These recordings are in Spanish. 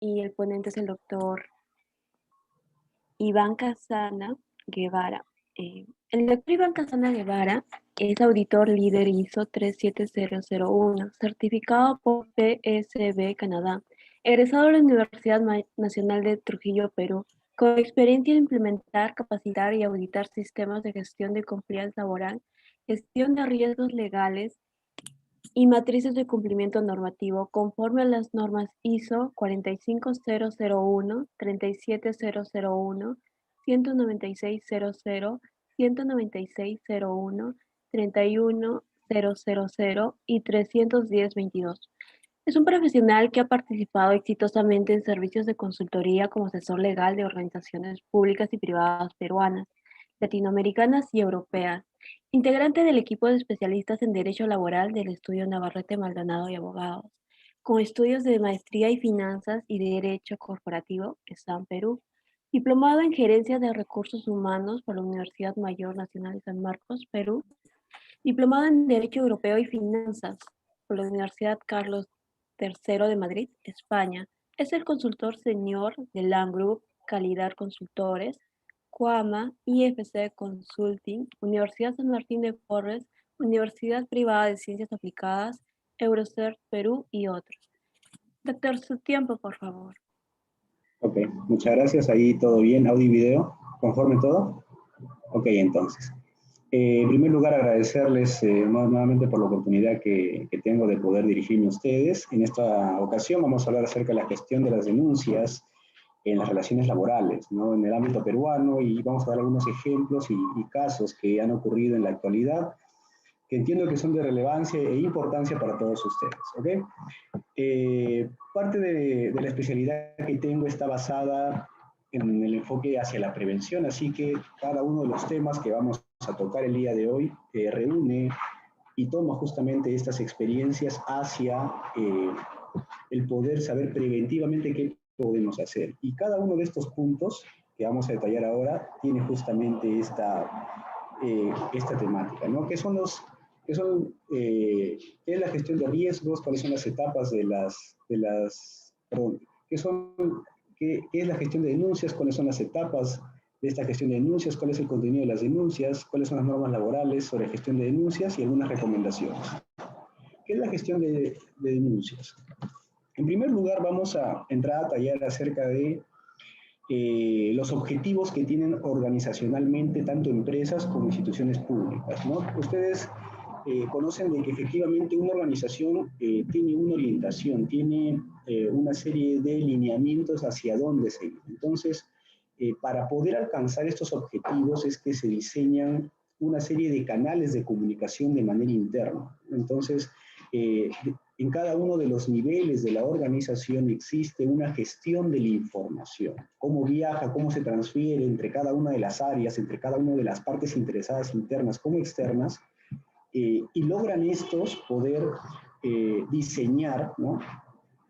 y el ponente es el doctor Iván Casana Guevara. El doctor Iván Casana Guevara es auditor líder ISO 37001, certificado por PSB Canadá, egresado de la Universidad Nacional de Trujillo, Perú, con experiencia en implementar, capacitar y auditar sistemas de gestión de compliance laboral, gestión de riesgos legales y matrices de cumplimiento normativo conforme a las normas ISO 45001, 37001, 19600, 19601, 31000 y 31022. Es un profesional que ha participado exitosamente en servicios de consultoría como asesor legal de organizaciones públicas y privadas peruanas, latinoamericanas y europeas. Integrante del equipo de especialistas en Derecho Laboral del Estudio Navarrete Maldonado y Abogados, con estudios de Maestría y Finanzas y Derecho Corporativo, San Perú. Diplomado en Gerencia de Recursos Humanos por la Universidad Mayor Nacional de San Marcos, Perú. Diplomado en Derecho Europeo y Finanzas por la Universidad Carlos III de Madrid, España. Es el consultor senior de LAM Group, Calidad Consultores, Cuama, IFC Consulting, Universidad San Martín de Porres, Universidad Privada de Ciencias Aplicadas, Eurocert Perú y otros. Doctor, su tiempo, por favor. Ok, muchas gracias. Ahí todo bien, audio y video. ¿Conforme todo? Ok, entonces. En primer lugar, agradecerles nuevamente por la oportunidad que tengo de poder dirigirme a ustedes. En esta ocasión vamos a hablar acerca de la gestión de las denuncias en las relaciones laborales, ¿no? En el ámbito peruano, y vamos a dar algunos ejemplos y casos que han ocurrido en la actualidad que entiendo que son de relevancia e importancia para todos ustedes, ¿ok? Parte de la especialidad que tengo está basada en el enfoque hacia la prevención, así que cada uno de los temas que vamos a tocar el día de hoy reúne y toma justamente estas experiencias hacia el poder saber preventivamente qué podemos hacer. Y cada uno de estos puntos que vamos a detallar ahora tiene justamente esta temática, ¿no? ¿Qué son qué es la gestión de riesgos? ¿Cuáles son las etapas perdón, qué es la gestión de denuncias? ¿Cuáles son las etapas de esta gestión de denuncias? ¿Cuál es el contenido de las denuncias? ¿Cuáles son las normas laborales sobre gestión de denuncias? Y algunas recomendaciones. ¿Qué es la gestión de denuncias? En primer lugar, vamos a entrar a tallar acerca de los objetivos que tienen organizacionalmente tanto empresas como instituciones públicas, ¿no? Ustedes conocen de que efectivamente una organización tiene una orientación, tiene una serie de lineamientos hacia dónde seguir. Entonces, para poder alcanzar estos objetivos es que se diseñan una serie de canales de comunicación de manera interna. Entonces, en cada uno de los niveles de la organización existe una gestión de la información, cómo viaja, cómo se transfiere entre cada una de las áreas, entre cada una de las partes interesadas internas como externas, y logran estos poder diseñar, ¿no?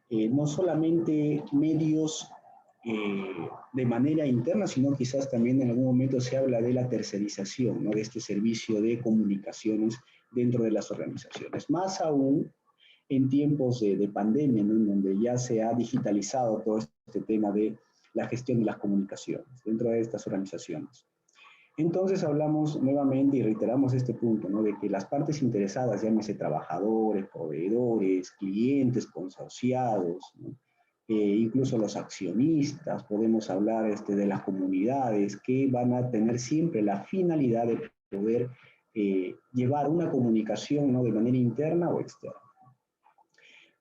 No solamente medios de manera interna, sino quizás también en algún momento se habla de la tercerización, ¿no? De este servicio de comunicaciones dentro de las organizaciones. Más aún en tiempos de pandemia, ¿no? En donde ya se ha digitalizado todo este tema de la gestión de las comunicaciones dentro de estas organizaciones. Entonces hablamos nuevamente y reiteramos este punto, ¿no? De que las partes interesadas, llámese trabajadores, proveedores, clientes, consorciados, ¿no? Incluso los accionistas, podemos hablar de las comunidades que van a tener siempre la finalidad de poder llevar una comunicación, ¿no? De manera interna o externa.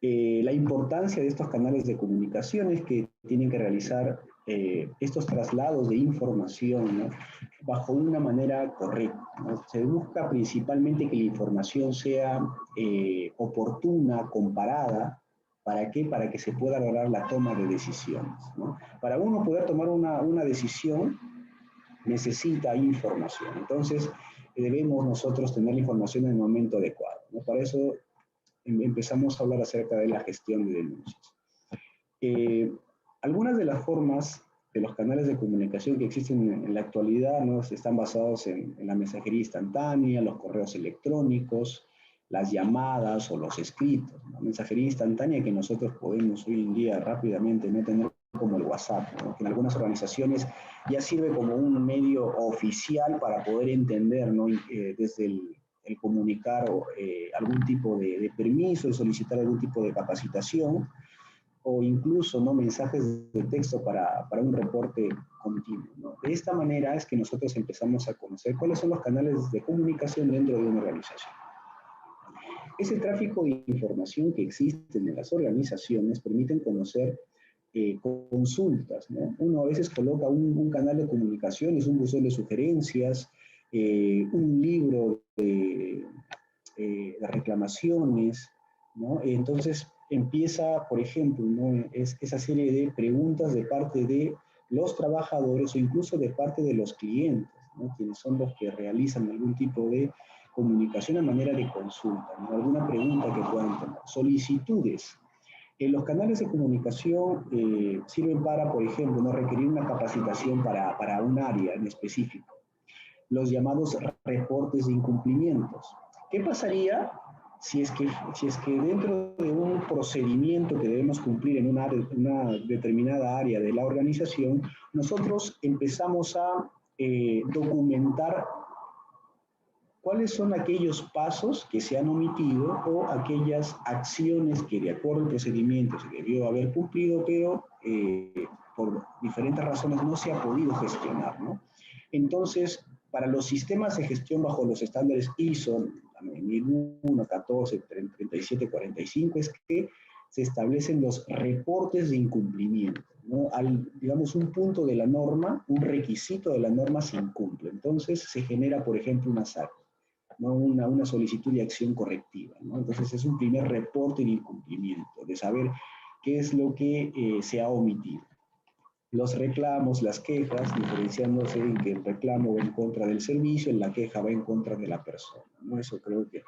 La importancia de estos canales de comunicación es que tienen que realizar estos traslados de información, ¿no? Bajo una manera correcta, ¿no? Se busca principalmente que la información sea oportuna, comparada. ¿Para qué? Para que se pueda lograr la toma de decisiones, ¿no? Para uno poder tomar una decisión necesita información. Entonces, debemos nosotros tener la información en el momento adecuado, ¿no? Para eso empezamos a hablar acerca de la gestión de denuncias. Algunas de las formas de los canales de comunicación que existen en la actualidad, ¿no? Están basados en la mensajería instantánea, los correos electrónicos, las llamadas o los escritos, ¿no? Mensajería instantánea que nosotros podemos hoy en día rápidamente no tener como el WhatsApp, ¿no? Que en algunas organizaciones ya sirve como un medio oficial para poder entender, ¿no? Desde el comunicar algún tipo de permiso, de solicitar algún tipo de capacitación, o incluso, ¿no? Mensajes de texto para un reporte continuo, ¿no? De esta manera es que nosotros empezamos a conocer cuáles son los canales de comunicación dentro de una organización. Ese tráfico de información que existe en las organizaciones permiten conocer consultas, ¿no? Uno a veces coloca un canal de comunicaciones, un buzón de sugerencias, un libro de reclamaciones, ¿no? Entonces empieza, por ejemplo, ¿no? Esa serie de preguntas de parte de los trabajadores o incluso de parte de los clientes, ¿no? Quienes son los que realizan algún tipo de comunicación a manera de consulta, ¿no? Alguna pregunta que puedan tener, solicitudes. Los canales de comunicación sirven para, por ejemplo, no requerir una capacitación para un área en específico. Los llamados reportes de incumplimientos. ¿Qué pasaría si es que dentro de un procedimiento que debemos cumplir en una determinada área de la organización, nosotros empezamos a documentar cuáles son aquellos pasos que se han omitido o aquellas acciones que de acuerdo al procedimiento se debió haber cumplido, pero por diferentes razones no se ha podido gestionar, ¿no? Entonces, para los sistemas de gestión bajo los estándares ISO 9001, 14, 37, 45, es que se establecen los reportes de incumplimiento, ¿no? Digamos, un punto de la norma, un requisito de la norma se incumple. Entonces, se genera, por ejemplo, una SAC, ¿no? Una solicitud de acción correctiva, ¿no? Entonces, es un primer reporte de incumplimiento, de saber qué es lo que se ha omitido. Los reclamos, las quejas, diferenciándose en que el reclamo va en contra del servicio, en la queja va en contra de la persona, ¿no? Eso creo que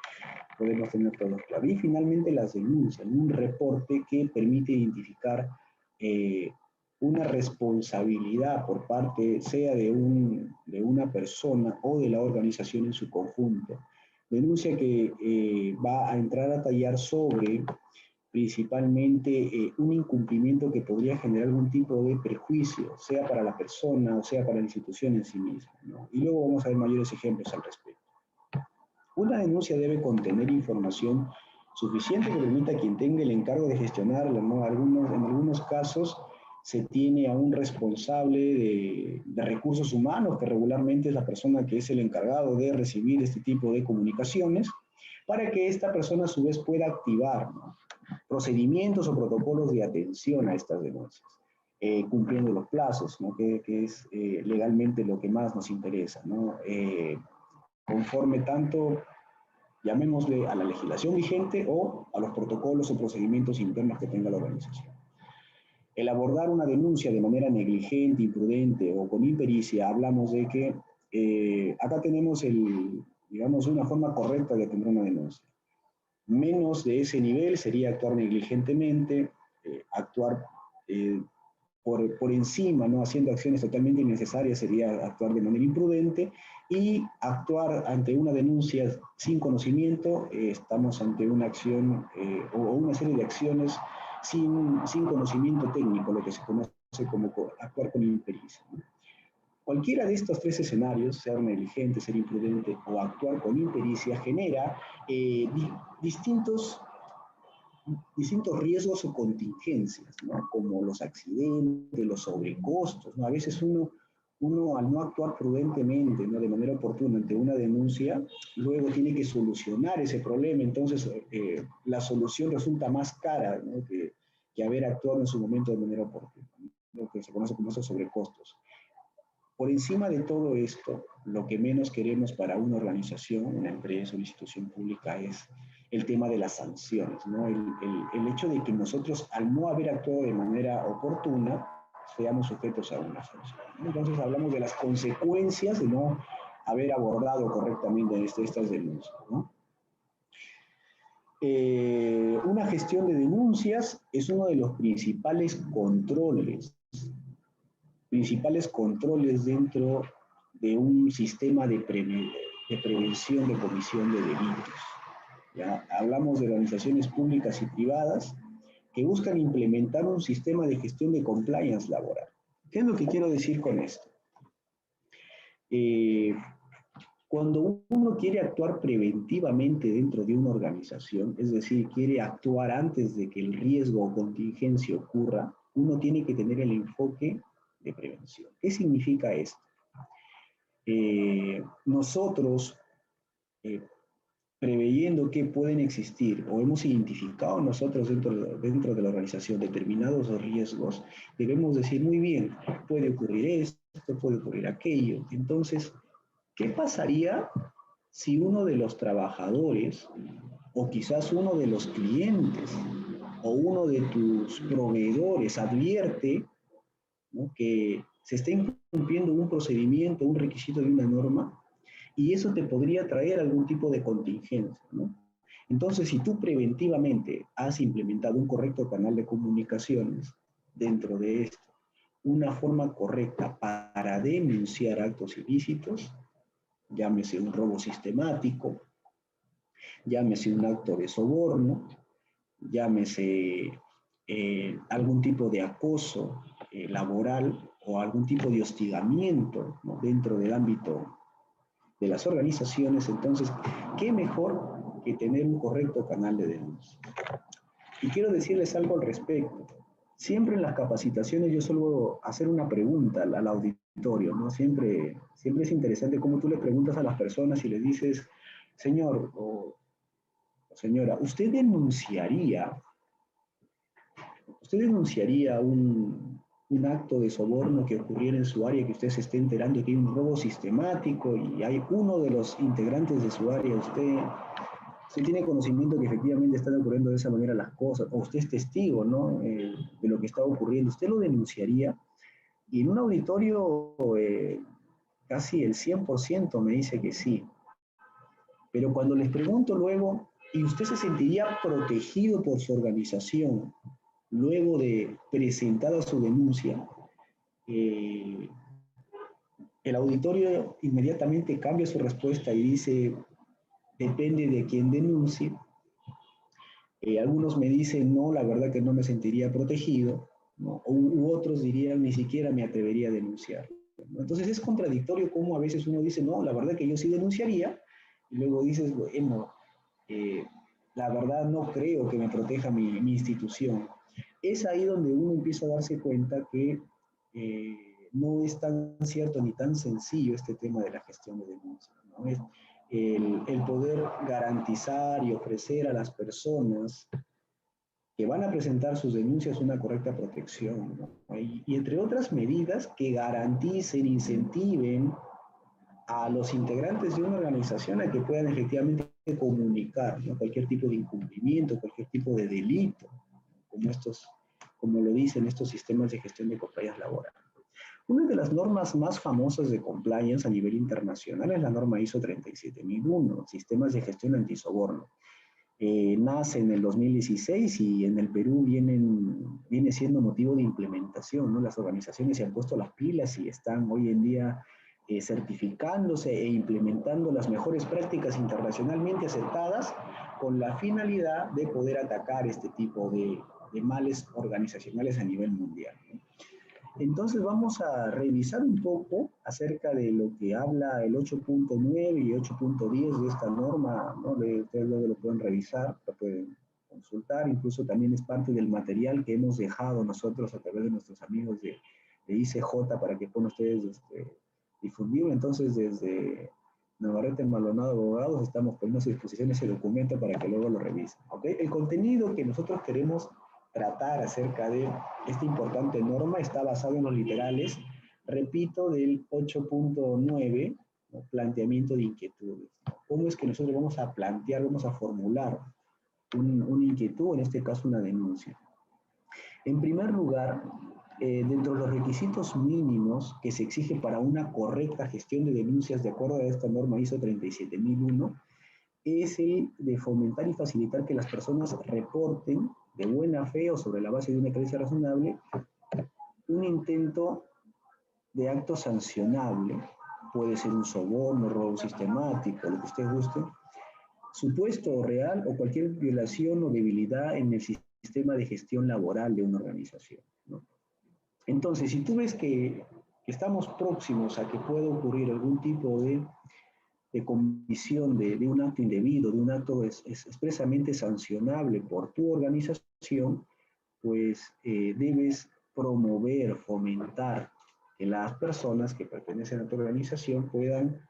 podemos tener todos claro. Y finalmente las denuncias, un reporte que permite identificar una responsabilidad por parte, sea de una persona o de la organización en su conjunto. Denuncia que va a entrar a tallar sobre principalmente un incumplimiento que podría generar algún tipo de perjuicio, sea para la persona o sea para la institución en sí misma, ¿no? Y luego vamos a ver mayores ejemplos al respecto. Una denuncia debe contener información suficiente que permita a quien tenga el encargo de gestionarla, ¿no? En algunos casos se tiene a un responsable de recursos humanos, que regularmente es la persona que es el encargado de recibir este tipo de comunicaciones, para que esta persona a su vez pueda activar, ¿no? Procedimientos o protocolos de atención a estas denuncias, cumpliendo los plazos, ¿no? que es legalmente lo que más nos interesa, ¿no? Conforme tanto, llamémosle a la legislación vigente o a los protocolos o procedimientos internos que tenga la organización. El abordar una denuncia de manera negligente, imprudente o con impericia, hablamos de que acá tenemos digamos, una forma correcta de atender una denuncia. Menos de ese nivel sería actuar negligentemente, actuar por encima, ¿no? Haciendo acciones totalmente innecesarias sería actuar de manera imprudente, y actuar ante una denuncia sin conocimiento, estamos ante una acción o una serie de acciones sin conocimiento técnico, lo que se conoce como actuar con impericia, ¿no? Cualquiera de estos tres escenarios, ser negligente, ser imprudente o actuar con impericia, genera distintos riesgos o contingencias, ¿no? Como los accidentes, los sobrecostos, ¿no? A veces uno al no actuar prudentemente, ¿no? De manera oportuna ante una denuncia, luego tiene que solucionar ese problema, entonces la solución resulta más cara, ¿no? que haber actuado en su momento de manera oportuna, ¿no? Lo que se conoce como esos sobrecostos. Por encima de todo esto, lo que menos queremos para una organización, una empresa, una institución pública es el tema de las sanciones, ¿no? El hecho de que nosotros, al no haber actuado de manera oportuna, seamos sujetos a una sanción. Entonces hablamos de las consecuencias de no haber abordado correctamente estas denuncias, ¿no? Una gestión de denuncias es uno de los principales controles dentro de un sistema de prevención de comisión de delitos. ¿ya? Hablamos de organizaciones públicas y privadas que buscan implementar un sistema de gestión de compliance laboral. ¿Qué es lo que quiero decir con esto? Eh, Cuando uno quiere actuar preventivamente dentro de una organización, es decir, quiere actuar antes de que el riesgo o contingencia ocurra, uno tiene que tener el enfoque de prevención. ¿Qué significa esto? Nosotros, eh, preveyendo que pueden existir o hemos identificado nosotros dentro de la organización determinados riesgos, debemos decir muy bien, puede ocurrir esto, puede ocurrir aquello. Entonces, ¿qué pasaría si uno de los trabajadores o quizás uno de los clientes o uno de tus proveedores advierte, ¿no?, que se está incumpliendo un procedimiento, un requisito de una norma, y eso te podría traer algún tipo de contingencia, ¿no? Entonces, si tú preventivamente has implementado un correcto canal de comunicaciones dentro de esto, una forma correcta para denunciar actos ilícitos, llámese un robo sistemático, llámese un acto de soborno, llámese algún tipo de acoso laboral o algún tipo de hostigamiento, ¿no?, dentro del ámbito de las organizaciones. Entonces, ¿qué mejor que tener un correcto canal de denuncia? Y quiero decirles algo al respecto. Siempre en las capacitaciones yo suelo hacer una pregunta al auditorio, ¿no? Siempre es interesante cómo tú le preguntas a las personas y le dices, señor o señora, ¿usted denunciaría un acto de soborno que ocurriera en su área, que usted se esté enterando que hay un robo sistemático y hay uno de los integrantes de su área, usted tiene conocimiento que efectivamente están ocurriendo de esa manera las cosas, o usted es testigo, ¿no?, de lo que está ocurriendo, ¿usted lo denunciaría? Y en un auditorio casi el 100% me dice que sí. Pero cuando les pregunto luego, ¿y usted se sentiría protegido por su organización luego de presentada su denuncia? Eh, el auditorio inmediatamente cambia su respuesta y dice, depende de quién denuncie. Algunos me dicen, no, la verdad que no me sentiría protegido, ¿no? U otros dirían, ni siquiera me atrevería a denunciar, ¿no? Entonces es contradictorio cómo a veces uno dice, no, la verdad que yo sí denunciaría, y luego dices, bueno, eh, la verdad no creo que me proteja mi institución. Es ahí donde uno empieza a darse cuenta que no es tan cierto ni tan sencillo este tema de la gestión de denuncias, ¿no? Es el poder garantizar y ofrecer a las personas que van a presentar sus denuncias una correcta protección, ¿no? Y entre otras medidas que garanticen, incentiven a los integrantes de una organización a que puedan efectivamente comunicar, ¿no?, cualquier tipo de incumplimiento, cualquier tipo de delito, como como lo dicen estos sistemas de gestión de compliance laboral. Una de las normas más famosas de compliance a nivel internacional es la norma ISO 37001, sistemas de gestión antisoborno. Nace en el 2016 y en el Perú viene siendo motivo de implementación, ¿no? Las organizaciones se han puesto las pilas y están hoy en día certificándose e implementando las mejores prácticas internacionalmente aceptadas con la finalidad de poder atacar este tipo de males organizacionales a nivel mundial, ¿no? Entonces vamos a revisar un poco acerca de lo que habla el 8.9 y 8.10 de esta norma, ¿no? Ustedes luego lo pueden revisar, lo pueden consultar, incluso también es parte del material que hemos dejado nosotros a través de nuestros amigos de ICJ para que puedan ustedes difundirlo. Entonces desde Navarrete Maldonado Abogados estamos poniendo a su disposición ese documento para que luego lo revisen, ¿ok? El contenido que nosotros queremos tratar acerca de esta importante norma está basado en los literales, repito, del 8.9, ¿no?, planteamiento de inquietudes. ¿Cómo es que nosotros vamos a plantear, vamos a formular una inquietud, en este caso una denuncia? En primer lugar, dentro de los requisitos mínimos que se exigen para una correcta gestión de denuncias de acuerdo a esta norma ISO 37001, es el de fomentar y facilitar que las personas reporten de buena fe o sobre la base de una creencia razonable un intento de acto sancionable, puede ser un soborno, robo sistemático, lo que usted guste, supuesto o real o cualquier violación o debilidad en el sistema de gestión laboral de una organización, ¿no? Entonces, si tú ves que estamos próximos a que pueda ocurrir algún tipo de comisión de un acto indebido, de un acto expresamente sancionable por tu organización, pues debes promover, fomentar que las personas que pertenecen a tu organización puedan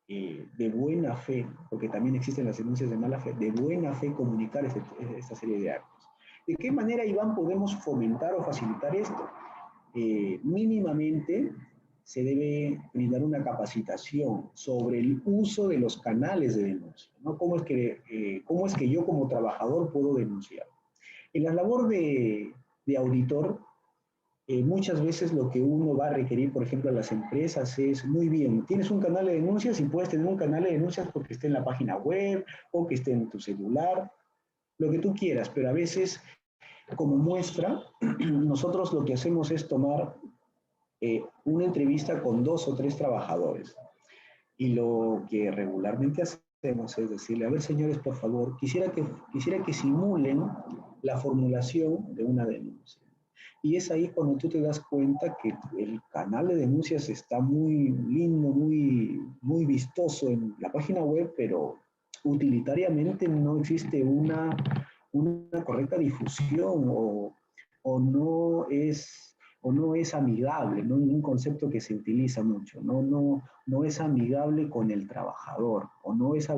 de buena fe, porque también existen las denuncias de mala fe, de buena fe comunicar esta serie de actos. ¿De qué manera, Iván, podemos fomentar o facilitar esto? Mínimamente se debe brindar una capacitación sobre el uso de los canales de denuncia, ¿no? ¿Cómo es que yo como trabajador puedo denunciar? En la labor de auditor, muchas veces lo que uno va a requerir, por ejemplo, a las empresas es, muy bien, tienes un canal de denuncias y puedes tener un canal de denuncias porque esté en la página web o que esté en tu celular, lo que tú quieras, pero a veces, como muestra, nosotros lo que hacemos es tomar una entrevista con 2 o 3 trabajadores y lo que regularmente hacemos es decirle, a ver, señores, por favor, quisiera que simulen la formulación de una denuncia. Y es ahí cuando tú te das cuenta que el canal de denuncias está muy lindo, muy vistoso en la página web, pero utilitariamente no existe una correcta difusión o no es amigable, ¿no? Un concepto que se utiliza mucho, no es amigable con el trabajador o no es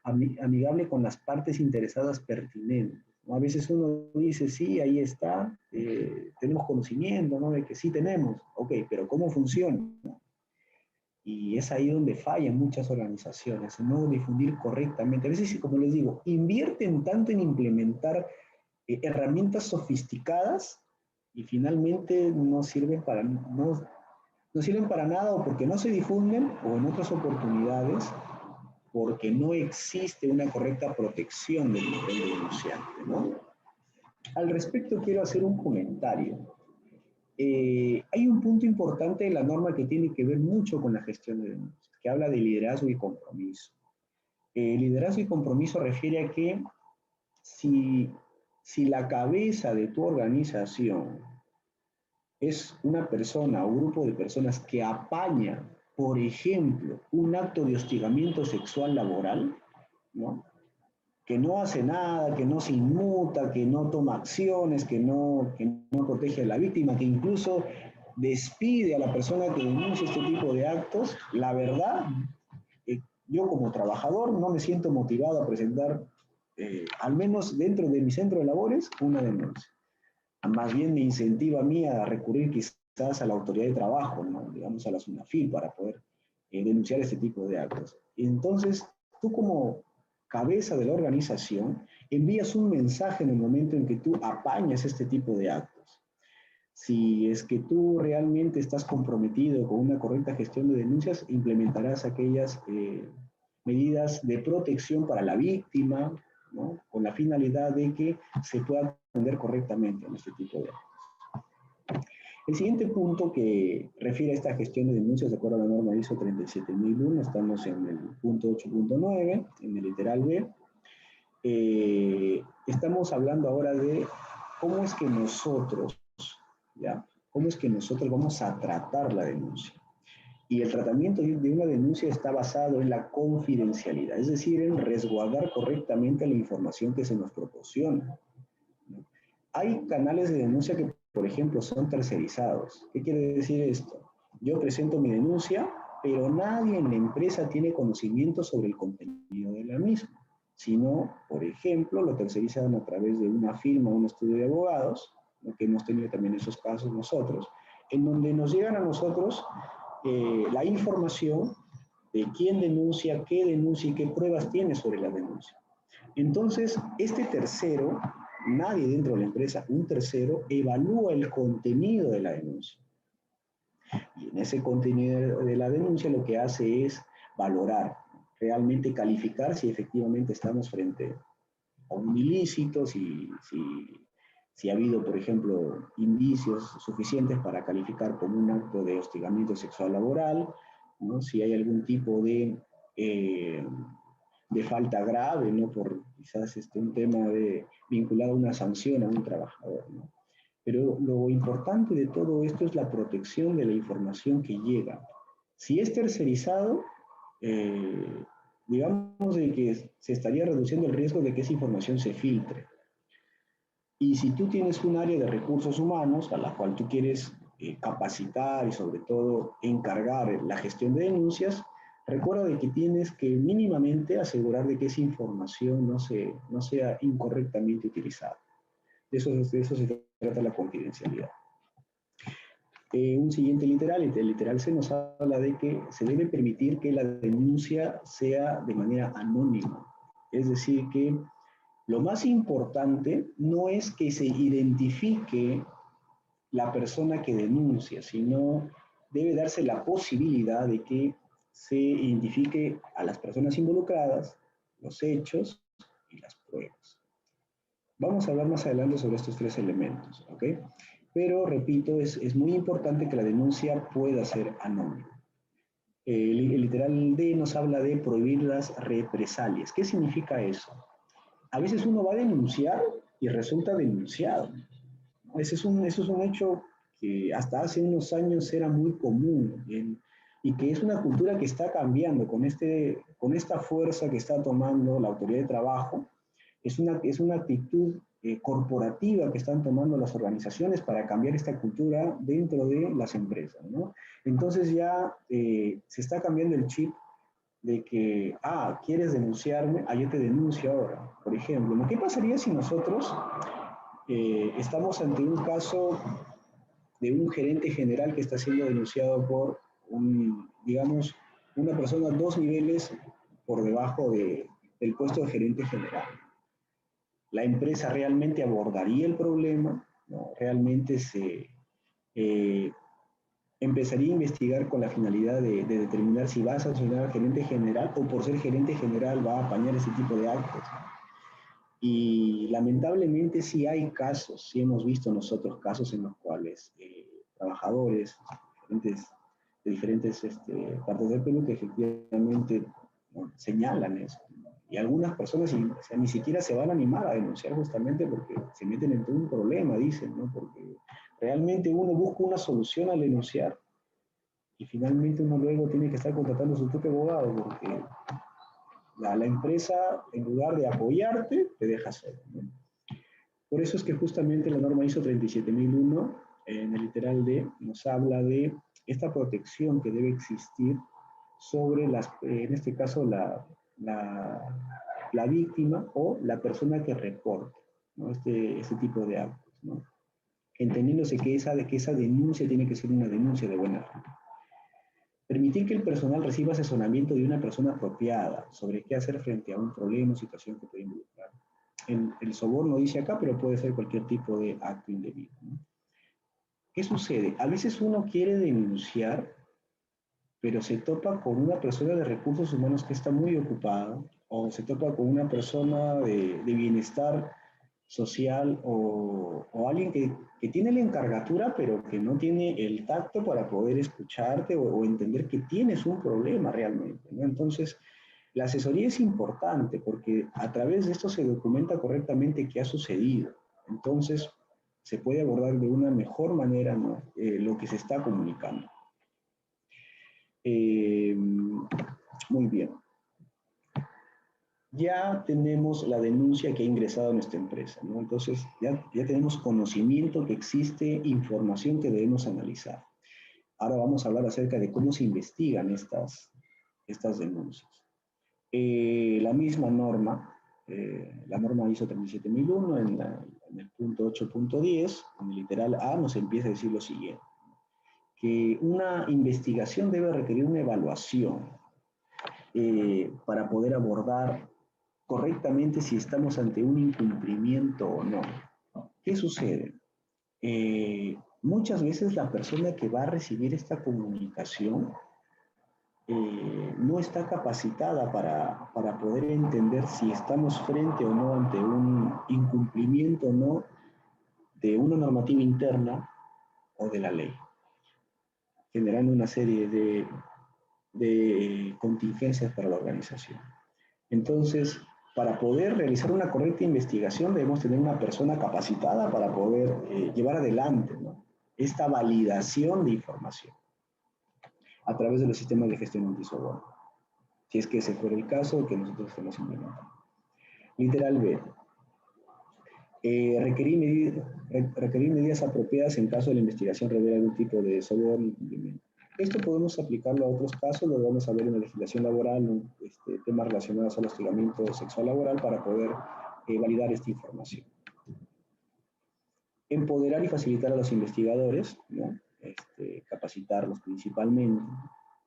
amigable con las partes interesadas pertinentes. A veces uno dice, sí, ahí está, tenemos conocimiento, ¿no? De que sí tenemos, ok, pero ¿cómo funciona? Y es ahí donde fallan muchas organizaciones, no difundir correctamente. A veces, como les digo, invierten tanto en implementar herramientas sofisticadas y finalmente no sirven no sirven para nada o porque no se difunden o en otras oportunidades porque no existe una correcta protección del denunciante, ¿no? Al respecto quiero hacer un comentario. Hay un punto importante de la norma que tiene que ver mucho con la gestión de denuncias, que habla de liderazgo y compromiso. Liderazgo y compromiso refiere a que si la cabeza de tu organización es una persona o grupo de personas que apaña, por ejemplo, un acto de hostigamiento sexual laboral, ¿no? Que no hace nada, que no se inmuta, que no toma acciones, que no protege a la víctima, que incluso despide a la persona que denuncia este tipo de actos, la verdad, yo como trabajador no me siento motivado a presentar, al menos dentro de mi centro de labores, una denuncia. Más bien me incentiva a mí a recurrir quizás a la autoridad de trabajo, ¿no? Digamos a la SUNAFIL, para poder denunciar este tipo de actos. Entonces, tú como cabeza de la organización, envías un mensaje en el momento en que tú apañas este tipo de actos. Si es que tú realmente estás comprometido con una correcta gestión de denuncias, implementarás aquellas medidas de protección para la víctima, ¿no? Con la finalidad de que se pueda atender correctamente en este tipo de actos. El siguiente punto que refiere a esta gestión de denuncias de acuerdo a la norma ISO 37001, estamos en el punto 8.9, en el literal B. Estamos hablando ahora de cómo es que nosotros, ¿ya? ¿Cómo es que nosotros vamos a tratar la denuncia? Y el tratamiento de una denuncia está basado en la confidencialidad, es decir, en resguardar correctamente la información que se nos proporciona, ¿no? Hay canales de denuncia que, por ejemplo, son tercerizados. ¿Qué quiere decir esto? Yo presento mi denuncia, pero nadie en la empresa tiene conocimiento sobre el contenido de la misma, sino, por ejemplo, lo tercerizan a través de una firma o un estudio de abogados, lo que hemos tenido también esos casos nosotros, en donde nos llegan a nosotros la información de quién denuncia y qué pruebas tiene sobre la denuncia. Entonces, este tercero, nadie dentro de la empresa, un tercero, evalúa el contenido de la denuncia. Y en ese contenido de la denuncia lo que hace es valorar, realmente calificar si efectivamente estamos frente a un ilícito, si ha habido, por ejemplo, indicios suficientes para calificar como un acto de hostigamiento sexual laboral, ¿no? Si hay algún tipo de falta grave, ¿no? Por quizás un tema vinculado a una sanción a un trabajador, ¿no? Pero lo importante de todo esto es la protección de la información que llega. Si es tercerizado, eh, digamos de que se estaría reduciendo el riesgo de que esa información se filtre. Y si tú tienes un área de recursos humanos a la cual tú quieres capacitar y sobre todo encargar la gestión de denuncias, recuerda de que tienes que mínimamente asegurar de que esa información no sea incorrectamente utilizada. De eso se trata la confidencialidad. Un siguiente literal, el literal C nos habla de que se debe permitir que la denuncia sea de manera anónima. Es decir, que lo más importante no es que se identifique la persona que denuncia, sino debe darse la posibilidad de que se identifique a las personas involucradas, los hechos y las pruebas. Vamos a hablar más adelante sobre estos tres elementos, ¿ok? Pero, repito, es muy importante que la denuncia pueda ser anónima. El literal D nos habla de prohibir las represalias. ¿Qué significa eso? A veces uno va a denunciar y resulta denunciado. Ese es un hecho que hasta hace unos años era muy común y que es una cultura que está cambiando con esta fuerza que está tomando la autoridad de trabajo. Es una actitud corporativa que están tomando las organizaciones para cambiar esta cultura dentro de las empresas, ¿no? Entonces ya se está cambiando el chip de que, ¿quieres denunciarme? Yo te denuncio ahora. Por ejemplo, ¿qué pasaría si nosotros estamos ante un caso de un gerente general que está siendo denunciado por digamos, una persona 2 niveles por debajo del puesto de gerente general? ¿La empresa realmente abordaría el problema? ¿No? ¿Realmente eh, empezaría a investigar con la finalidad de determinar si va a sancionar al gerente general o por ser gerente general va a apañar ese tipo de actos? Y lamentablemente sí hay casos, sí hemos visto nosotros casos en los cuales trabajadores de diferentes partes del Perú que efectivamente, ¿no?, señalan eso. Y algunas personas o sea, ni siquiera se van a animar a denunciar justamente porque se meten en todo un problema, dicen, ¿no? Porque realmente uno busca una solución al denunciar y finalmente uno luego tiene que estar contratando a su propio abogado porque la empresa, en lugar de apoyarte, te deja solo, ¿no? Por eso es que justamente la norma ISO 37001, en el literal D, nos habla de esta protección que debe existir sobre en este caso, la víctima o la persona que reporta, ¿no?, este tipo de actos, ¿no? Entendiéndose que esa denuncia tiene que ser una denuncia de buena fe. Permitir que el personal reciba asesoramiento de una persona apropiada sobre qué hacer frente a un problema o situación que puede involucrar. El soborno dice acá, pero puede ser cualquier tipo de acto indebido, ¿no? ¿Qué sucede? A veces uno quiere denunciar, pero se topa con una persona de recursos humanos que está muy ocupada, o se topa con una persona de bienestar social o alguien que tiene la encargatura, pero que no tiene el tacto para poder escucharte o entender que tienes un problema realmente, ¿no? Entonces, la asesoría es importante porque a través de esto se documenta correctamente qué ha sucedido. Entonces, se puede abordar de una mejor manera, ¿no?, lo que se está comunicando. Muy bien. Ya tenemos la denuncia que ha ingresado a nuestra empresa, ¿no? Entonces, ya tenemos conocimiento que existe, información que debemos analizar. Ahora vamos a hablar acerca de cómo se investigan estas denuncias. La misma norma, la norma ISO 37001, en el punto 8.10, en el literal A, nos empieza a decir lo siguiente: que una investigación debe requerir una evaluación para poder abordar correctamente si estamos ante un incumplimiento o no. ¿Qué sucede? Muchas veces la persona que va a recibir esta comunicación no está capacitada para poder entender si estamos frente o no ante un incumplimiento o no de una normativa interna o de la ley, generando una serie de contingencias para la organización. Entonces, para poder realizar una correcta investigación debemos tener una persona capacitada para poder llevar adelante, ¿no?, esta validación de información a través de los sistemas de gestión antisoborno, si es que ese fuera el caso que nosotros estamos implementando. Literal B. Requerir medidas apropiadas en caso de la investigación revela algún tipo de soborno. Esto podemos aplicarlo a otros casos, lo vamos a ver en la legislación laboral, temas relacionados al hostigamiento sexual laboral para poder validar esta información. Empoderar y facilitar a los investigadores, ¿no?, capacitarlos principalmente,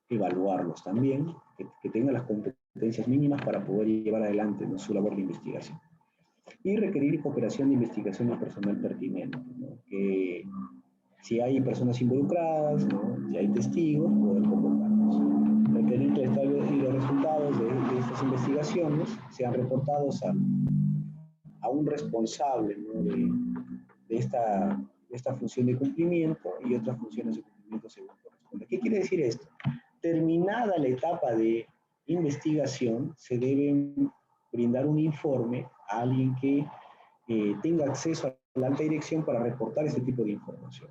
evaluarlos también, que tengan las competencias mínimas para poder llevar adelante, ¿no?, su labor de investigación. Y requerir cooperación de investigación del personal pertinente, ¿no?, que si hay personas involucradas, ¿no?, si hay testigos, poder convocarlos. Requerir que los resultados de estas investigaciones sean reportados a un responsable, ¿no?, de esta función de cumplimiento y otras funciones de cumplimiento según corresponde. ¿Qué quiere decir esto? Terminada la etapa de investigación, se debe brindar un informe a alguien que tenga acceso a la alta dirección para reportar este tipo de información.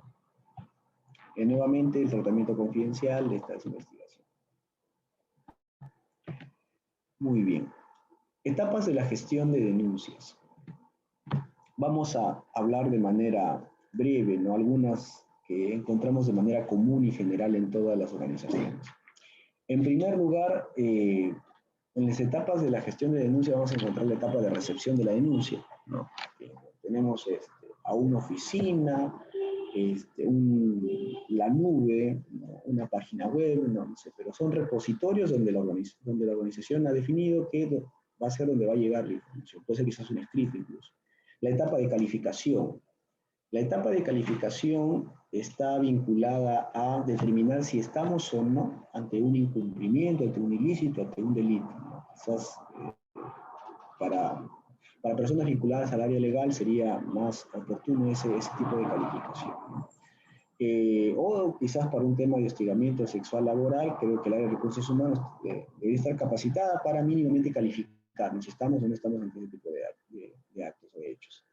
Nuevamente, el tratamiento confidencial de estas investigaciones. Muy bien. Etapas de la gestión de denuncias. Vamos a hablar de manera breve, ¿no?, algunas que encontramos de manera común y general en todas las organizaciones. En primer lugar, en las etapas de la gestión de denuncia vamos a encontrar la etapa de recepción de la denuncia, ¿no? Tenemos a una oficina, la nube, ¿no?, una página web, no sé, pero son repositorios donde la organización ha definido que va a ser donde va a llegar la información. Puede ser quizás un escrito incluso. La etapa de calificación. La etapa de calificación está vinculada a determinar si estamos o no ante un incumplimiento, ante un ilícito, ante un delito, ¿no? Quizás para personas vinculadas al área legal sería más oportuno ese tipo de calificación, ¿no? O quizás para un tema de hostigamiento sexual laboral, creo que el área de recursos humanos debe estar capacitada para mínimamente calificarnos si estamos o no estamos ante ese tipo de actos o de hechos.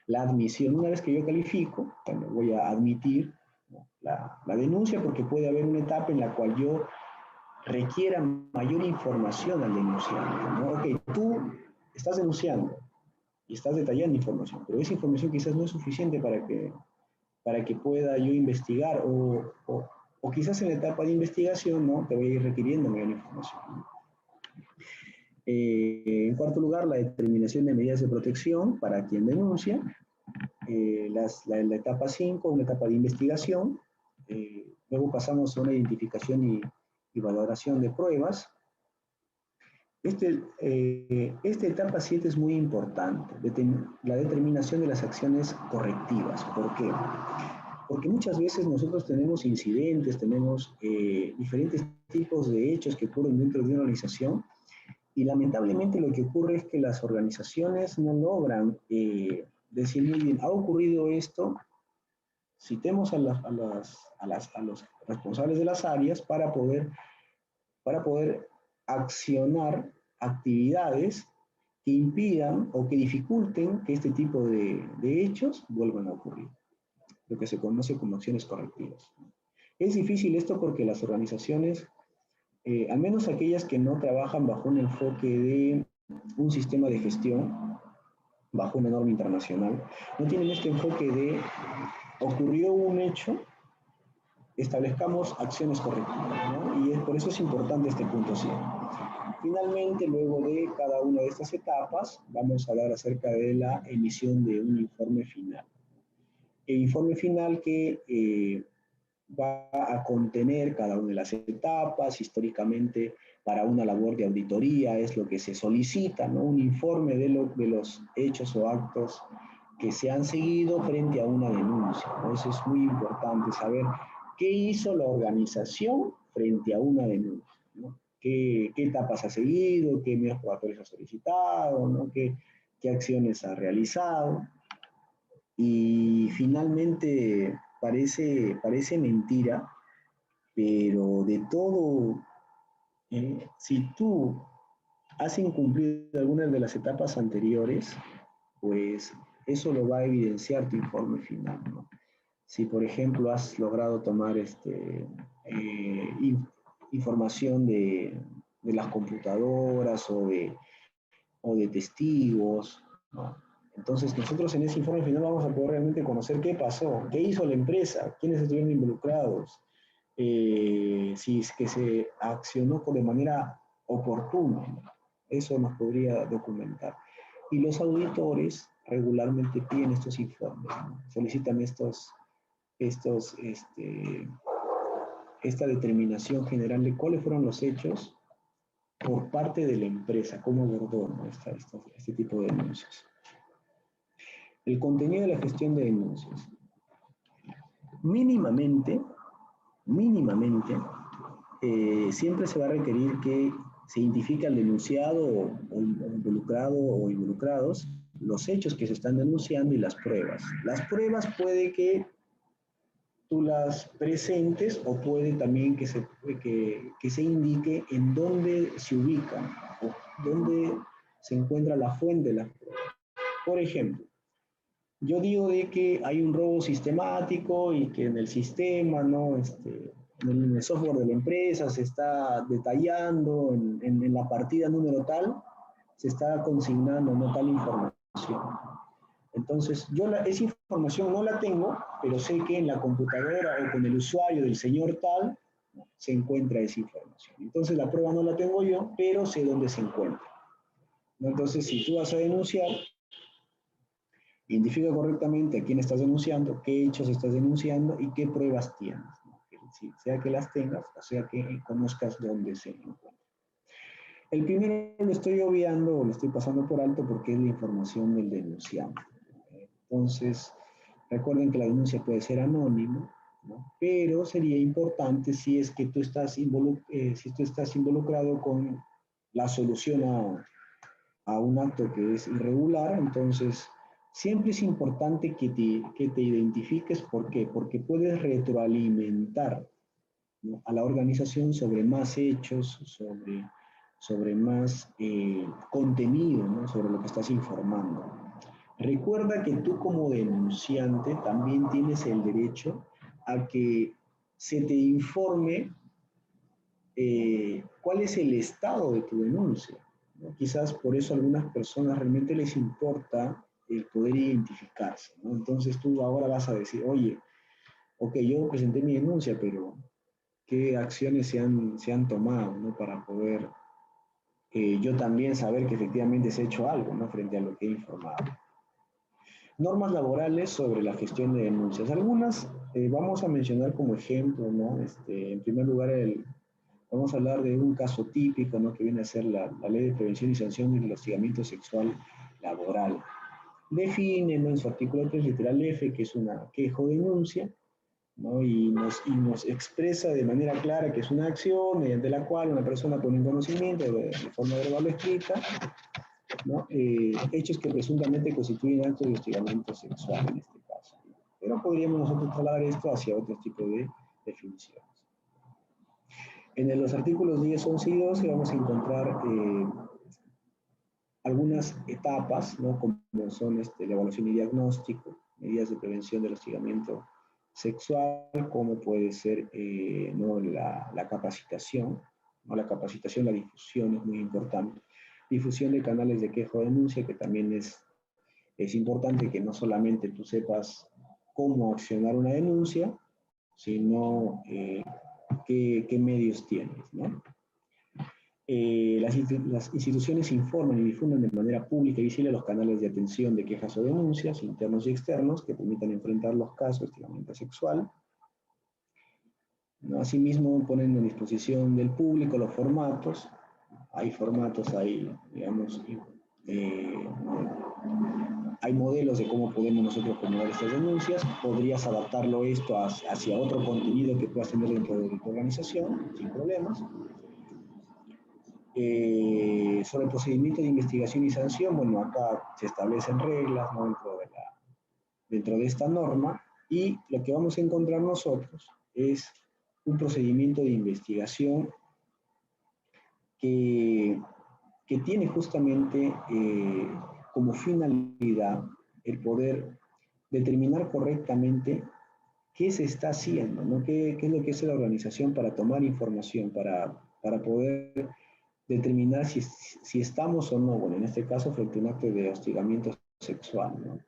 La admisión, una vez que yo califico, bueno, voy a admitir, ¿no?, la denuncia, porque puede haber una etapa en la cual yo requiera mayor información al denunciante, ¿no? Ok, tú estás denunciando y estás detallando información, pero esa información quizás no es suficiente para que pueda yo investigar, o quizás en la etapa de investigación, ¿no?, te voy a ir requiriendo mayor información, ¿no? En cuarto lugar, la determinación de medidas de protección para quien denuncia. La etapa 5, una etapa de investigación. Luego pasamos a una identificación y valoración de pruebas. Esta etapa 7 es muy importante, la determinación de las acciones correctivas. ¿Por qué? Porque muchas veces nosotros tenemos incidentes, tenemos diferentes tipos de hechos que ocurren dentro de una organización, y lamentablemente lo que ocurre es que las organizaciones no logran decir muy bien, ha ocurrido esto, citemos a los responsables de las áreas para poder accionar actividades que impidan o que dificulten que este tipo de hechos vuelvan a ocurrir, lo que se conoce como acciones correctivas. Es difícil esto porque las organizaciones, al menos aquellas que no trabajan bajo un enfoque de un sistema de gestión, bajo una norma internacional, no tienen este enfoque de ocurrió un hecho, establezcamos acciones correctivas, ¿no? Y por eso es importante este punto 7. Finalmente, luego de cada una de estas etapas, vamos a hablar acerca de la emisión de un informe final. El informe final que va a contener cada una de las etapas. Históricamente, para una labor de auditoría es lo que se solicita, ¿no?, un informe de los hechos o actos que se han seguido frente a una denuncia, ¿no? Eso es muy importante, saber qué hizo la organización frente a una denuncia, ¿no? ¿Qué etapas ha seguido? ¿Qué medios probatorios ha solicitado? ¿No? ¿Qué acciones ha realizado? Y finalmente, parece mentira, pero de todo, si tú has incumplido algunas de las etapas anteriores, pues eso lo va a evidenciar tu informe final, ¿no? Si, por ejemplo, has logrado tomar información de las computadoras o de testigos, ¿no? Entonces, nosotros en ese informe final vamos a poder realmente conocer qué pasó, qué hizo la empresa, quiénes estuvieron involucrados, si es que se accionó de manera oportuna, ¿no? Eso nos podría documentar. Y los auditores regularmente piden estos informes, ¿no? Solicitan esta determinación general de cuáles fueron los hechos por parte de la empresa, cómo abordó, ¿no? este tipo de denuncias. El contenido de la gestión de denuncias. Mínimamente, siempre se va a requerir que se identifique al denunciado o involucrado o involucrados, los hechos que se están denunciando y las pruebas. Las pruebas puede que tú las presentes o puede también que se indique en dónde se ubican o dónde se encuentra la fuente de las pruebas. Por ejemplo, yo digo de que hay un robo sistemático y que en el sistema, ¿no? En el software de la empresa se está detallando, en la partida número tal, se está consignando, ¿no?, tal información. Entonces, esa información no la tengo, pero sé que en la computadora o con el usuario del señor tal se encuentra esa información. Entonces, la prueba no la tengo yo, pero sé dónde se encuentra. Entonces, si tú vas a denunciar, identifica correctamente a quién estás denunciando, qué hechos estás denunciando y qué pruebas tienes, ¿no? Sea que las tengas, o sea que conozcas dónde se encuentra. El primero lo estoy obviando o lo estoy pasando por alto porque es la información del denunciante. Entonces, recuerden que la denuncia puede ser anónima, ¿no? Pero sería importante si es que tú estás, involucrado con la solución a un acto que es irregular. Entonces siempre es importante que te identifiques. ¿Por qué? Porque puedes retroalimentar, ¿no?, a la organización sobre más hechos, sobre más contenido, ¿no?, sobre lo que estás informando. Recuerda que tú como denunciante también tienes el derecho a que se te informe cuál es el estado de tu denuncia, ¿no? Quizás por eso a algunas personas realmente les importa el poder identificarse, ¿no? Entonces tú ahora vas a decir, oye, ok, yo presenté mi denuncia, pero ¿qué acciones se han tomado, ¿no?, para poder yo también saber que efectivamente se ha hecho algo, ¿no?, frente a lo que he informado? Normas laborales sobre la gestión de denuncias. Algunas vamos a mencionar como ejemplo, ¿no? En primer lugar, vamos a hablar de un caso típico, ¿no?, que viene a ser la Ley de Prevención y Sanción del Hostigamiento Sexual Laboral. Define, ¿no?, en su artículo 3, literal F, que es una queja o denuncia, ¿no?, y nos expresa de manera clara que es una acción mediante la cual una persona pone en conocimiento de forma verbal o escrita, ¿no?, hechos que presuntamente constituyen actos de hostigamiento sexual en este caso. Pero podríamos nosotros trasladar esto hacia otro tipo de definiciones. En los artículos 10, 11 y 12 vamos a encontrar algunas etapas, ¿no?, como son la evaluación y diagnóstico, medidas de prevención del hostigamiento sexual, como puede ser ¿no?, la capacitación, ¿no?, la capacitación, la difusión es muy importante. Difusión de canales de queja o denuncia, que también es importante que no solamente tú sepas cómo accionar una denuncia, sino qué medios tienes, ¿no? Las instituciones informan y difunden de manera pública y visible los canales de atención de quejas o denuncias, internos y externos, que permitan enfrentar los casos de hostigamiento sexual, ¿no? Asimismo, ponen a disposición del público los formatos. Hay formatos, digamos, hay modelos de cómo podemos nosotros formular estas denuncias. Podrías adaptarlo esto hacia otro contenido que puedas tener dentro de tu organización, sin problemas. Sobre el procedimiento de investigación y sanción, bueno, acá se establecen reglas, ¿no?, dentro de esta norma, y lo que vamos a encontrar nosotros es un procedimiento de investigación que que tiene justamente como finalidad el poder determinar correctamente qué se está haciendo, ¿no? ¿Qué es lo que hace la organización para tomar información, para poder determinar si estamos o no, bueno, en este caso frente a un acto de hostigamiento sexual, ¿no?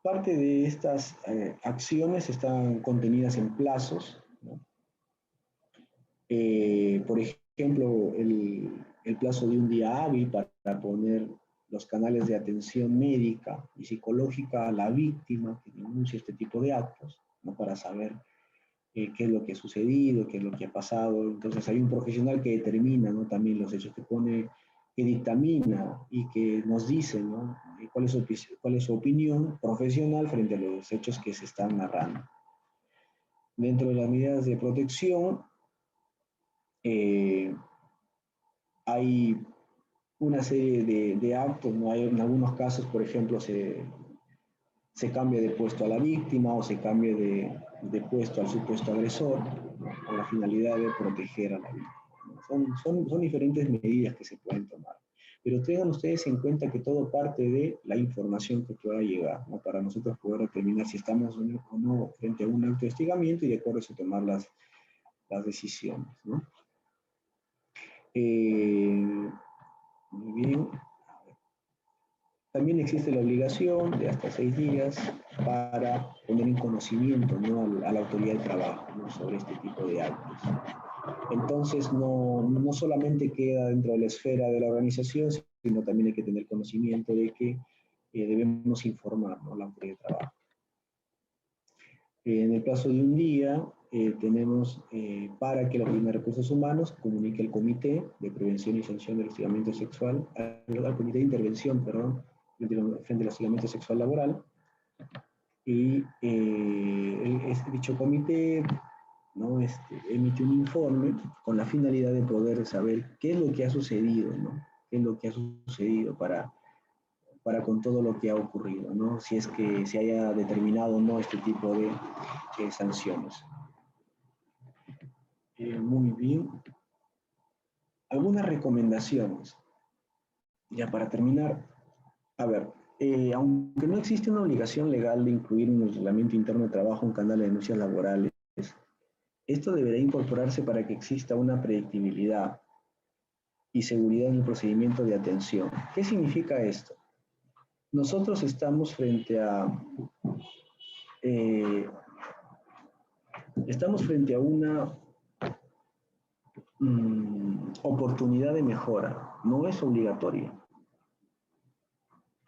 Parte de estas acciones están contenidas en plazos, ¿no? Por ejemplo, el plazo de un día hábil para poner los canales de atención médica y psicológica a la víctima que denuncia este tipo de actos, ¿no? Para saber qué es lo que ha sucedido, qué es lo que ha pasado. Entonces hay un profesional que determina, ¿no? También los hechos, que dictamina y que nos dice, ¿no? Cuál es su opinión profesional frente a los hechos que se están narrando. Dentro de las medidas de protección, eh, hay una serie de actos, ¿no? Hay, en algunos casos, por ejemplo, se cambia de puesto a la víctima o se cambia de puesto al supuesto agresor, ¿no? Con la finalidad de proteger a la víctima. Son diferentes medidas que se pueden tomar. Pero tengan ustedes en cuenta que todo parte de la información que pueda llegar, ¿no? Para nosotros poder determinar si estamos o no frente a un acto de hostigamiento y de acuerdo a eso tomar las decisiones, ¿no? Muy bien. También existe la obligación de hasta 6 días para poner en conocimiento, ¿no? A la autoridad de trabajo, ¿no? Sobre este tipo de actos. Entonces, no solamente queda dentro de la esfera de la organización, sino también hay que tener conocimiento de que debemos informar, ¿no? A la autoridad de trabajo. En el plazo de un día, tenemos para que la Oficina de Recursos Humanos comunique al Comité de Prevención y Sanción del Hostigamiento Sexual, al Comité de Intervención, perdón, frente al hostigamiento sexual laboral, y dicho comité, ¿no? Emite un informe con la finalidad de poder saber qué es lo que ha sucedido, ¿no? Qué es lo que ha sucedido para con todo lo que ha ocurrido, ¿no? Si es que se haya determinado o no este tipo de sanciones. Muy bien. Algunas recomendaciones. Ya para terminar, a ver, aunque no existe una obligación legal de incluir en el reglamento interno de trabajo un canal de denuncias laborales, esto deberá incorporarse para que exista una predictibilidad y seguridad en el procedimiento de atención. ¿Qué significa esto? Nosotros estamos frente a una oportunidad de mejora. No es obligatoria.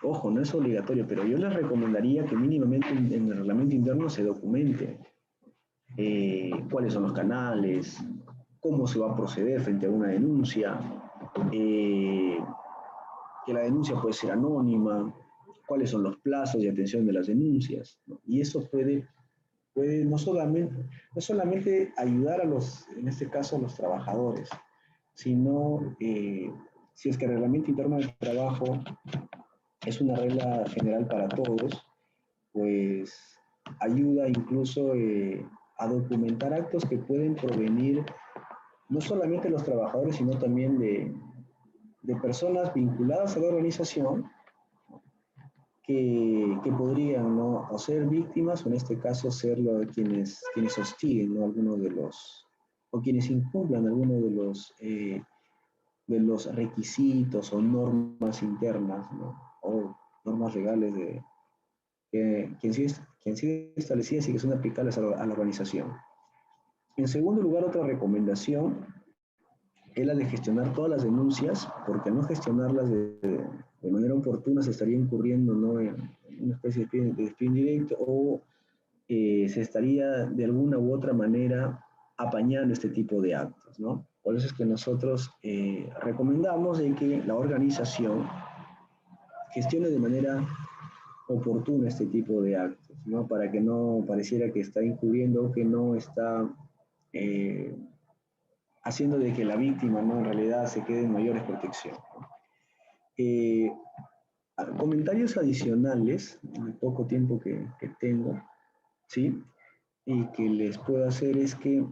Ojo, no es obligatorio, pero yo les recomendaría que mínimamente en el reglamento interno se documente cuáles son los canales, cómo se va a proceder frente a una denuncia, que la denuncia puede ser anónima, cuáles son los plazos de atención de las denuncias, ¿no? Y eso puede no solamente ayudar a en este caso a los trabajadores, sino si es que el reglamento interno del trabajo es una regla general para todos, pues ayuda incluso a documentar actos que pueden provenir no solamente de los trabajadores, sino también de personas vinculadas a la organización que podrían, ¿no? O ser víctimas, o en este caso ser quienes hostiguen, ¿no? Algunos de los, o quienes incumplan algunos de los requisitos o normas internas, ¿no? O normas legales que han sido establecidas y que son aplicables a la organización. En segundo lugar, otra recomendación es la de gestionar todas las denuncias, porque al no gestionarlas de manera oportuna se estaría incurriendo, ¿no? En una especie de despido indirecto o se estaría de alguna u otra manera apañando este tipo de actos, ¿no? Por eso es que nosotros recomendamos de que la organización gestione de manera oportuna este tipo de actos, ¿no? Para que no pareciera que está incurriendo o que no está haciendo de que la víctima, ¿no? En realidad se quede en mayores protección, ¿no? Comentarios adicionales, en el poco tiempo que tengo, ¿sí? Y que les puedo hacer es que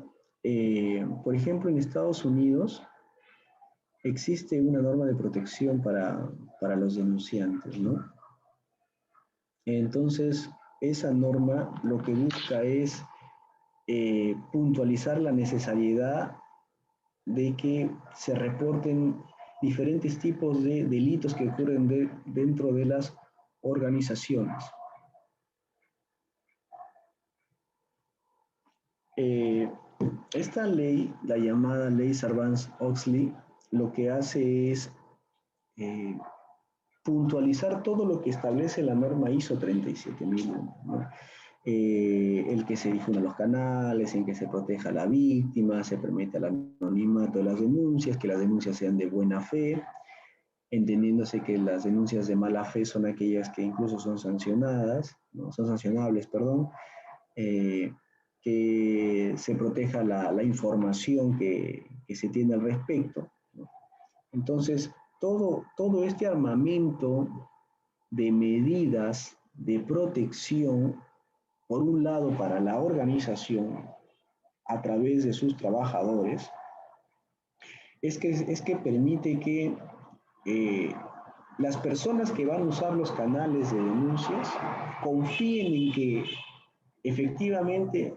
Por ejemplo, en Estados Unidos existe una norma de protección para los denunciantes, ¿no? Entonces, esa norma lo que busca es puntualizar la necesidad de que se reporten diferentes tipos de delitos que ocurren dentro de las organizaciones. Esta ley, la llamada ley Sarbanes-Oxley, lo que hace es puntualizar todo lo que establece la norma ISO 37001, ¿no? El que se difundan los canales, en que se proteja a la víctima, se permita el anonimato de las denuncias, que las denuncias sean de buena fe, entendiéndose que las denuncias de mala fe son aquellas que incluso son sancionadas, ¿no? Son sancionables, perdón, que se proteja la información que se tiene al respecto, ¿no? Entonces, todo este armamento de medidas de protección, por un lado para la organización, a través de sus trabajadores, es que permite que las personas que van a usar los canales de denuncias confíen en que efectivamente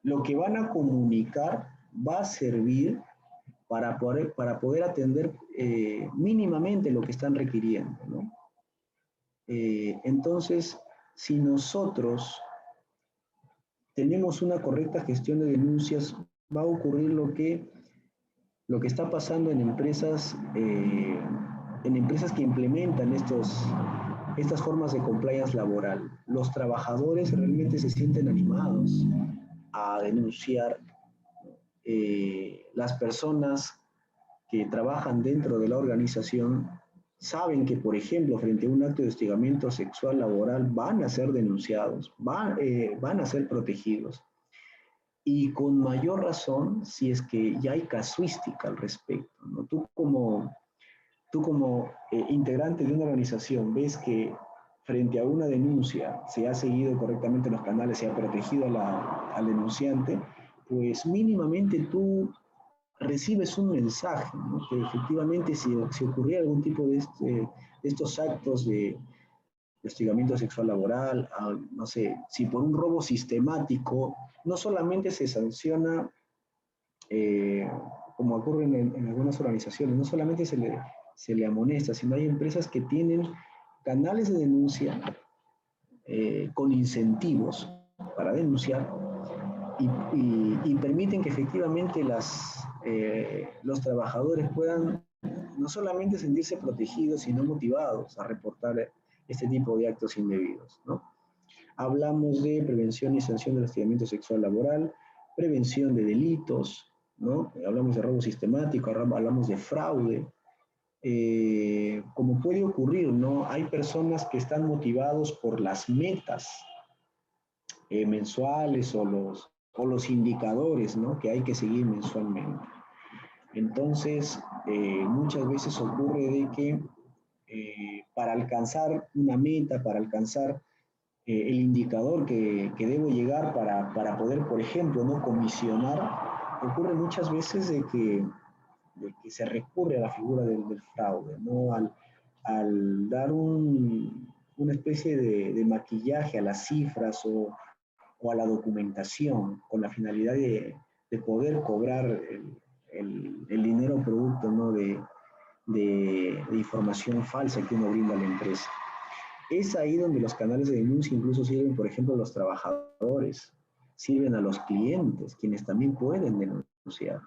lo que van a comunicar va a servir para poder atender mínimamente lo que están requiriendo, ¿no? Entonces, si nosotros tenemos una correcta gestión de denuncias, va a ocurrir lo que está pasando en empresas que implementan estas formas de compliance laboral. Los trabajadores realmente se sienten animados a denunciar. Las personas que trabajan dentro de la organización saben que, por ejemplo, frente a un acto de hostigamiento sexual laboral van a ser denunciados, van a ser protegidos. Y con mayor razón si es que ya hay casuística al respecto, ¿no? Tú como integrante de una organización ves que frente a una denuncia se ha seguido correctamente los canales, se ha protegido al denunciante, pues mínimamente tú recibes un mensaje, ¿no? Que efectivamente si ocurría algún tipo de estos actos de hostigamiento sexual laboral, no sé, si por un robo sistemático, no solamente se sanciona, eh, como ocurre en algunas organizaciones, no solamente se le amonesta, sino hay empresas que tienen canales de denuncia con incentivos para denunciar y permiten que efectivamente los trabajadores puedan no solamente sentirse protegidos, sino motivados a reportar este tipo de actos indebidos, ¿no? Hablamos de prevención y sanción del hostigamiento sexual laboral, prevención de delitos, ¿no? Hablamos de robo sistemático, hablamos de fraude. Como puede ocurrir, ¿no? Hay personas que están motivados por las metas mensuales o los indicadores, ¿no? Que hay que seguir mensualmente. Entonces, muchas veces ocurre de que para alcanzar una meta, para alcanzar el indicador que debo llegar para poder, por ejemplo, ¿no? Comisionar, ocurre muchas veces de que se recurre a la figura del fraude, ¿no? Al dar una especie de maquillaje a las cifras o a la documentación con la finalidad de poder cobrar el dinero producto, ¿no? de información falsa que uno brinda a la empresa. Es ahí donde los canales de denuncia incluso sirven, por ejemplo, a los trabajadores, sirven a los clientes, quienes también pueden denunciar.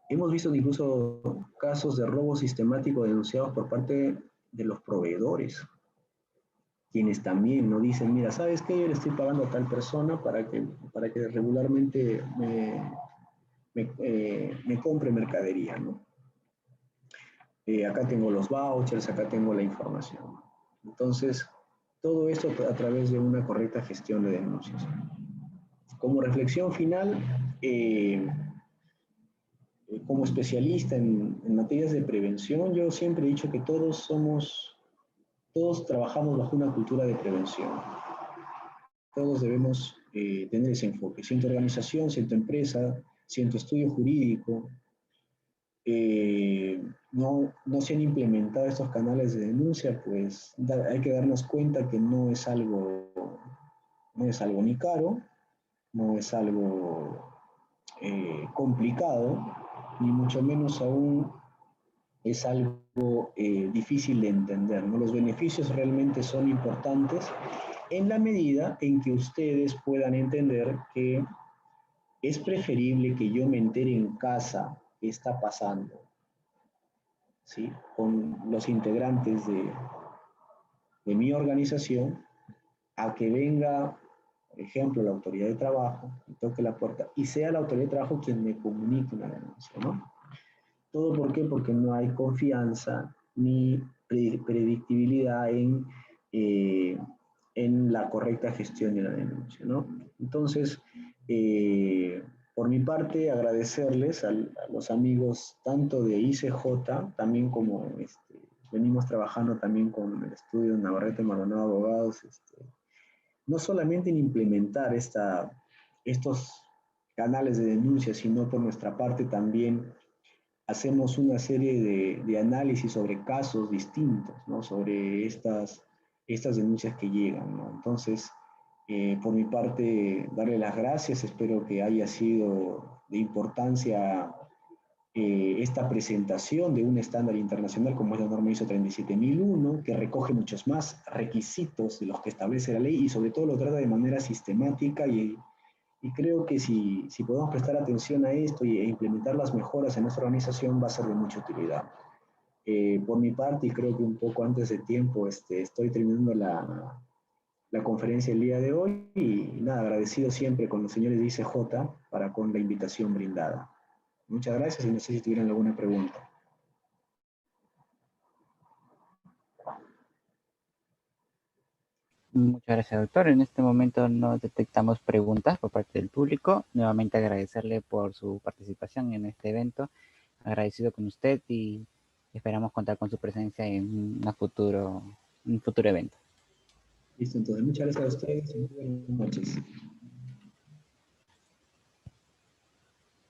Hemos visto incluso casos de robo sistemático denunciados por parte de los proveedores, quienes también nos dicen, mira, ¿sabes qué? Yo le estoy pagando a tal persona para que regularmente me compre mercadería, ¿no? Acá tengo los vouchers, acá tengo la información. Entonces, todo esto a través de una correcta gestión de denuncias. Como reflexión final, como especialista en materias de prevención, yo siempre he dicho que todos trabajamos bajo una cultura de prevención. todos debemos tener ese enfoque. Si en tu organización, si en tu empresa, si en tu estudio jurídico, no se han implementado estos canales de denuncia, pues hay que darnos cuenta que no es algo ni caro, no es algo complicado, ni mucho menos aún es algo difícil de entender, ¿no? Los beneficios realmente son importantes en la medida en que ustedes puedan entender que es preferible que yo me entere en casa qué está pasando, ¿sí? Con los integrantes de mi organización, a que venga, por ejemplo, la autoridad de trabajo, y toque la puerta, y sea la autoridad de trabajo quien me comunique una denuncia, ¿no? ¿Todo por qué? Porque no hay confianza ni predictibilidad eh, en la correcta gestión de la denuncia, ¿no? Entonces, por mi parte, agradecerles a los amigos tanto de ICJ, también como venimos trabajando también con el estudio Navarrete Maldonado Abogados, no solamente en implementar estos canales de denuncia, sino por nuestra parte también hacemos una serie de análisis sobre casos distintos, ¿no? Sobre estas denuncias que llegan, ¿no? Entonces, por mi parte, darle las gracias, espero que haya sido de importancia esta presentación de un estándar internacional como es la norma ISO 37001, que recoge muchos más requisitos de los que establece la ley y sobre todo lo trata de manera sistemática y creo que si podemos prestar atención a esto e implementar las mejoras en nuestra organización va a ser de mucha utilidad. Por mi parte, y creo que un poco antes de tiempo, estoy terminando la conferencia el día de hoy y nada, agradecido siempre con los señores de ICJ para con la invitación brindada. Muchas gracias y no sé si tuvieran alguna pregunta. Muchas gracias, doctor. En este momento no detectamos preguntas por parte del público. Nuevamente agradecerle por su participación en este evento. Agradecido con usted y esperamos contar con su presencia en un futuro evento. Listo, entonces muchas gracias a ustedes y muy buenas noches.